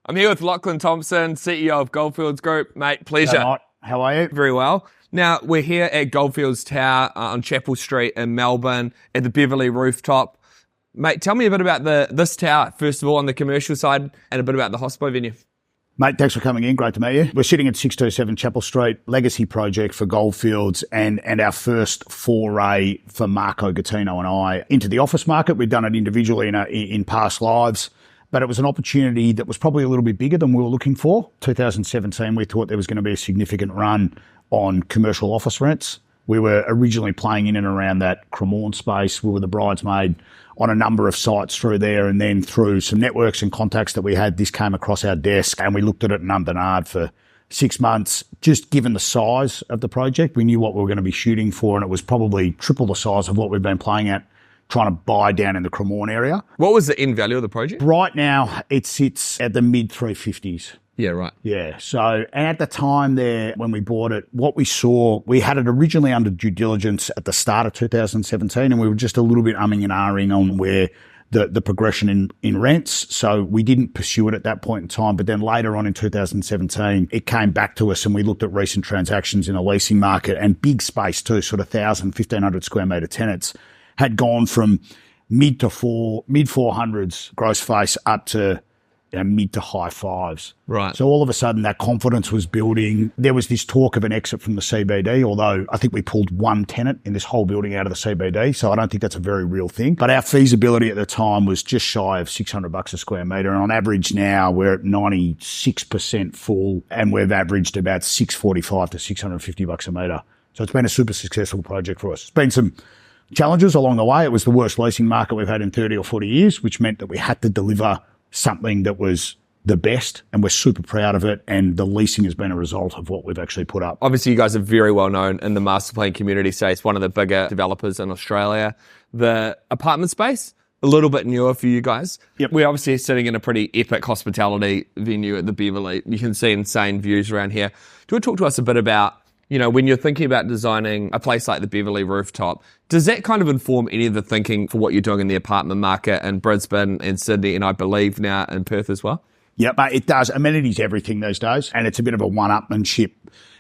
I'm here with Lachlan Thompson, CEO of Goldfields Group. Mate, pleasure. Hello, Mike. How are you? Very well. Now, we're here at Goldfields Tower on Chapel Street in Melbourne at the Beverly Rooftop. Mate, tell me a bit about this tower, first of all, on the commercial side, and a bit about the hospital venue. Mate, thanks for coming in. Great to meet you. We're sitting at 627 Chapel Street, legacy project for Goldfields and our first foray for Marco Gattino and I into the office market. We've done it individually in past lives, but it was an opportunity that was probably a little bit bigger than we were looking for. 2017, we thought there was going to be a significant run on commercial office rents. We were originally playing in and around that Cremorne space. We were the bridesmaid on a number of sites through there, and then through some networks and contacts that we had, this came across our desk and we looked at it and ummed and ahed for 6 months. Just given the size of the project, we knew what we were going to be shooting for, and it was probably triple the size of what we've been playing at, trying to buy down in the Cremorne area. What was the end value of the project? Right now, it sits at the mid 350s. Yeah, right. Yeah. So, and at the time there, when we bought it, what we saw, we had it originally under due diligence at the start of 2017, and we were just a little bit umming and ahhing on where the progression in rents. So we didn't pursue it at that point in time. But then later on in 2017, it came back to us and we looked at recent transactions in the leasing market, and big space too, sort of 1,000-1,500 square metre tenants had gone from mid 400s gross face up to mid to high fives. Right. So all of a sudden that confidence was building. There was this talk of an exit from the CBD, although I think we pulled one tenant in this whole building out of the CBD. So I don't think that's a very real thing. But our feasibility at the time was just shy of $600 a square metre. And on average now we're at 96% full, and we've averaged about $645 to $650 a metre. So it's been a super successful project for us. It's been some challenges along the way. It was the worst leasing market we've had in 30 or 40 years, which meant that we had to deliver something that was the best, and we're super proud of it, and the leasing has been a result of what we've actually put up. Obviously, you guys are very well known in the master plan community space, one of the bigger developers in Australia. The apartment space, a little bit newer for you guys. Yep. We're obviously sitting in a pretty epic hospitality venue at the Beverly. You can see insane views around here. Do you want to talk to us a bit about, when you're thinking about designing a place like the Beverly Rooftop, does that kind of inform any of the thinking for what you're doing in the apartment market in Brisbane and Sydney, and I believe now in Perth as well? Yeah, but it does. Amenities everything these days, and it's a bit of a one-upmanship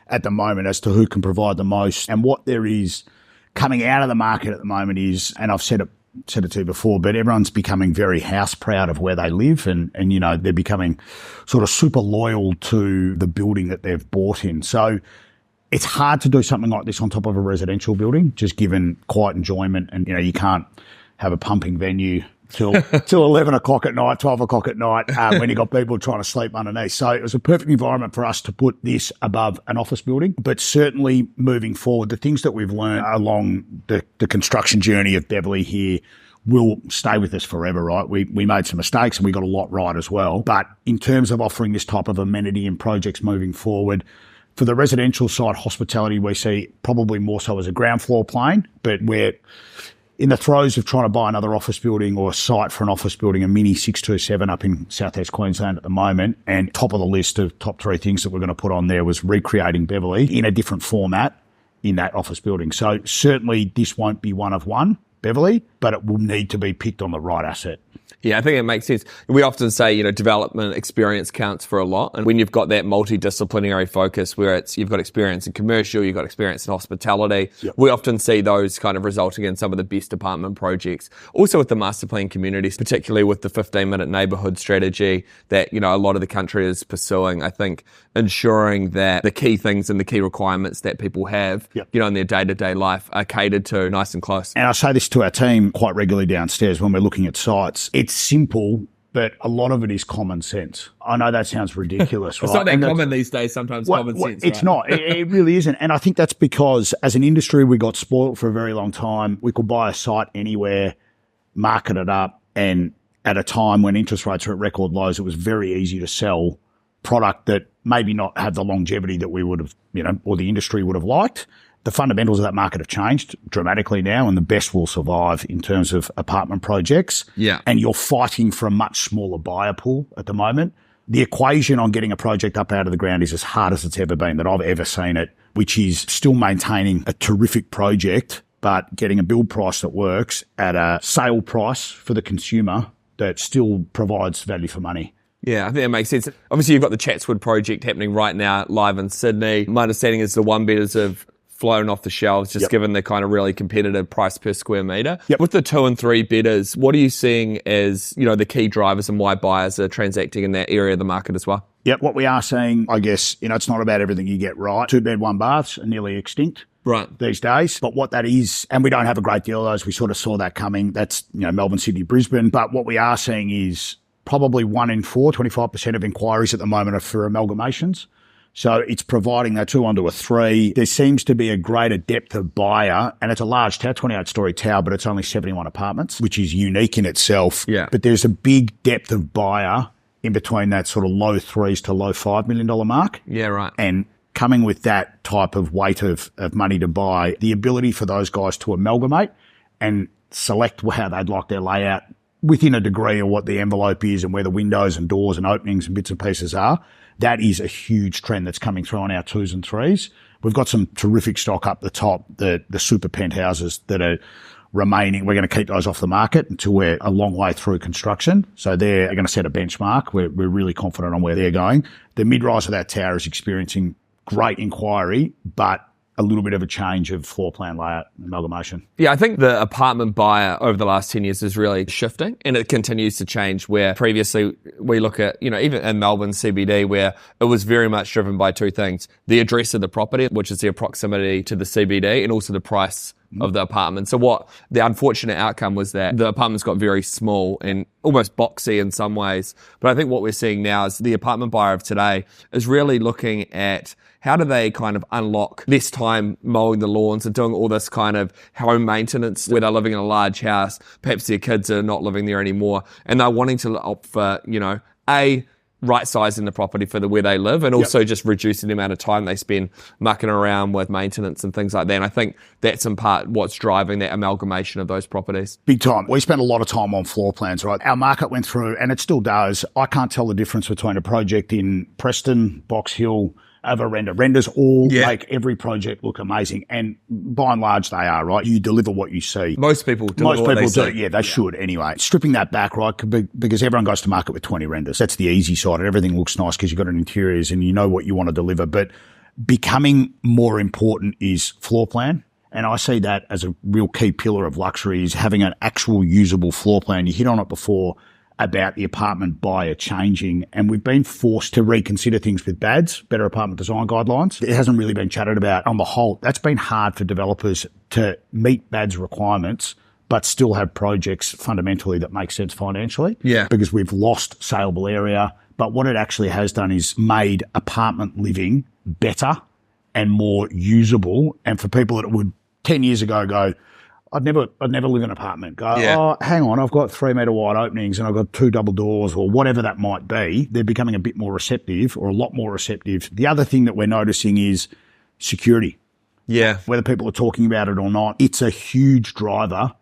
at the moment as to who can provide the most. And what there is coming out of the market at the moment is, and I've said it to you before, but everyone's becoming very house proud of where they live, and they're becoming sort of super loyal to the building that they've bought in. So it's hard to do something like this on top of a residential building, just given quiet enjoyment. And, you can't have a pumping venue till 11 o'clock at night, 12 o'clock at night, when you've got people trying to sleep underneath. So it was a perfect environment for us to put this above an office building. But certainly moving forward, the things that we've learned along the construction journey of Beverly here will stay with us forever, right? We made some mistakes and we got a lot right as well. But in terms of offering this type of amenity and projects moving forward, for the residential side, hospitality, we see probably more so as a ground floor plane, but we're in the throes of trying to buy another office building or a site for an office building, a mini 627 up in southeast Queensland at the moment. And top of the list of top 3 things that we're going to put on there was recreating Beverly in a different format in that office building. So certainly this won't be one of one Beverly, but it will need to be picked on the right asset. Yeah, I think it makes sense. We often say, development experience counts for a lot. And when you've got that multidisciplinary focus where you've got experience in commercial, you've got experience in hospitality, yep, we often see those kind of resulting in some of the best apartment projects. Also with the master plan communities, particularly with the 15-minute neighbourhood strategy that, a lot of the country is pursuing, I think ensuring that the key things and the key requirements that people have, yep, in their day-to-day life are catered to nice and close. And I say this to our team quite regularly downstairs when we're looking at sites. It's simple, but a lot of it is common sense. I know that sounds ridiculous, right? It's not that common these days, sometimes common sense, It's right? not. It really isn't. And I think that's because as an industry, we got spoiled for a very long time. We could buy a site anywhere, market it up, and at a time when interest rates were at record lows, it was very easy to sell product that maybe not have the longevity that we would have, or the industry would have liked. The fundamentals of that market have changed dramatically now, and the best will survive in terms of apartment projects. Yeah. And you're fighting for a much smaller buyer pool at the moment. The equation on getting a project up out of the ground is as hard as it's ever been that I've ever seen it, which is still maintaining a terrific project, but getting a build price that works at a sale price for the consumer that still provides value for money. Yeah, I think that makes sense. Obviously, you've got the Chatswood project happening right now, live in Sydney. My understanding is the one-bedders have flown off the shelves, just given the kind of really competitive price per square metre. With the 2 and 3 bedders, what are you seeing as, the key drivers and why buyers are transacting in that area of the market as well? Yep, what we are seeing, I guess, it's not about everything you get right. 2-bed, 1-baths are nearly extinct. Right. These days. But what that is, and we don't have a great deal of those, we sort of saw that coming. That's, Melbourne, Sydney, Brisbane. But what we are seeing is probably 1 in 4, 25% of inquiries at the moment are for amalgamations. So it's providing that 2 onto a 3. There seems to be a greater depth of buyer, and it's a large tower, 28-storey tower, but it's only 71 apartments, which is unique in itself. Yeah. But there's a big depth of buyer in between that sort of low 3s to low $5 million mark. Yeah, right. And coming with that type of weight of money to buy, the ability for those guys to amalgamate and select how they'd like their layout within a degree of what the envelope is and where the windows and doors and openings and bits and pieces are, that is a huge trend that's coming through on our 2s and 3s. We've got some terrific stock up the top, the super penthouses that are remaining. We're going to keep those off the market until we're a long way through construction. So they're going to set a benchmark. We're really confident on where they're going. The mid-rise of that tower is experiencing great inquiry, but a little bit of a change of floor plan layout amalgamation. Yeah, I think the apartment buyer over the last 10 years is really shifting, and it continues to change, where previously we look at, even in Melbourne CBD, where it was very much driven by 2 things: the address of the property, which is their proximity to the CBD, and also the price of the apartment. So what the unfortunate outcome was that the apartments got very small and almost boxy in some ways. But I think what we're seeing now is the apartment buyer of today is really looking at how do they kind of unlock less time mowing the lawns and doing all this kind of home maintenance where they're living in a large house. Perhaps their kids are not living there anymore, and they're wanting to opt for, right sizing the property for where they live, and also just reducing the amount of time they spend mucking around with maintenance and things like that. And I think that's in part what's driving that amalgamation of those properties. Big time. We spent a lot of time on floor plans, right? Our market went through, and it still does. I can't tell the difference between a project in Preston, Box Hill, over render. Renders all make every project look amazing, and by and large they are, right? You deliver what you see. Most people do. Yeah, they should anyway. Stripping that back, right, because everyone goes to market with 20 renders. That's the easy side, and everything looks nice because you've got an interiors and you know what you want to deliver. But becoming more important is floor plan. And I see that as a real key pillar of luxury, is having an actual usable floor plan. You hit on it before about the apartment buyer changing, and we've been forced to reconsider things with BADs, Better Apartment Design Guidelines. It hasn't really been chatted about on the whole. That's been hard for developers to meet BADs requirements but still have projects fundamentally that make sense financially. Yeah. Because we've lost saleable area. But what it actually has done is made apartment living better and more usable. And for people that would 10 years ago go, I'd never live in an apartment. Go, oh, hang on, I've got 3 metre wide openings and I've got 2 double doors, or whatever that might be. They're becoming a bit more receptive, or a lot more receptive. The other thing that we're noticing is security. Yeah. Whether people are talking about it or not, it's a huge driver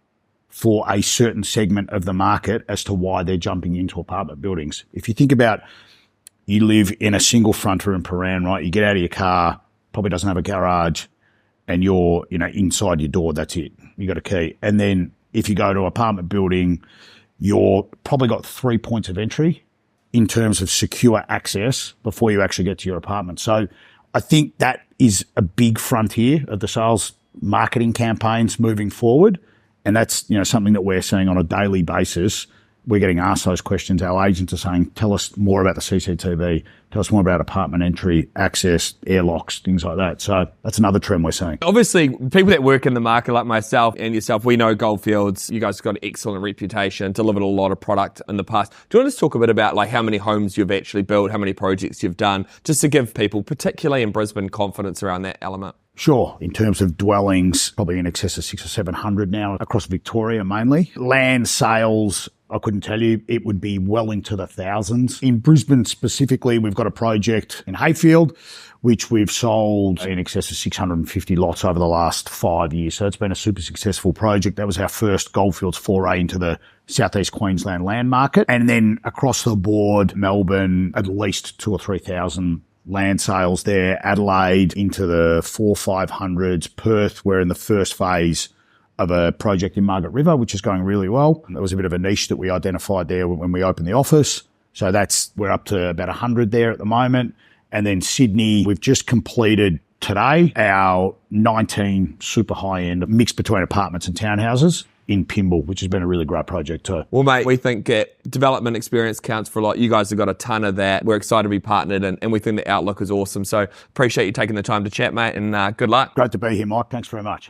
for a certain segment of the market as to why they're jumping into apartment buildings. If you think about, you live in a single front room Paran, right? You get out of your car, probably doesn't have a garage, and you're, inside your door, that's it. You got a key. And then if you go to an apartment building, you're probably got 3 points of entry in terms of secure access before you actually get to your apartment. So I think that is a big frontier of the sales marketing campaigns moving forward. And that's, something that we're seeing on a daily basis. We're getting asked those questions. Our agents are saying, tell us more about the CCTV, tell us more about apartment entry, access, airlocks, things like that. So that's another trend we're seeing. Obviously, people that work in the market like myself and yourself, we know Goldfields, you guys have got an excellent reputation, delivered a lot of product in the past. Do you want to talk a bit about how many homes you've actually built, how many projects you've done, just to give people, particularly in Brisbane, confidence around that element? Sure. In terms of dwellings, probably in excess of 600 or 700 now across Victoria mainly. Land sales, I couldn't tell you. It would be well into the thousands. In Brisbane specifically, we've got a project in Hayfield, which we've sold in excess of 650 lots over the last 5 years. So it's been a super successful project. That was our first Goldfields foray into the Southeast Queensland land market. And then across the board, Melbourne, at least 2,000 or 3,000 land sales there. Adelaide into the 400-500s. Perth, we're in the first phase of a project in Margaret River, which is going really well. There was a bit of a niche that we identified there when we opened the office. So we're up to about 100 there at the moment. And then Sydney, we've just completed today our 19 super high-end mix between apartments and townhouses in Pymble, which has been a really great project too. Well, mate, we think development experience counts for a lot. You guys have got a ton of that. We're excited to be partnered, and we think the outlook is awesome. So appreciate you taking the time to chat, mate, and good luck. Great to be here, Mike. Thanks very much.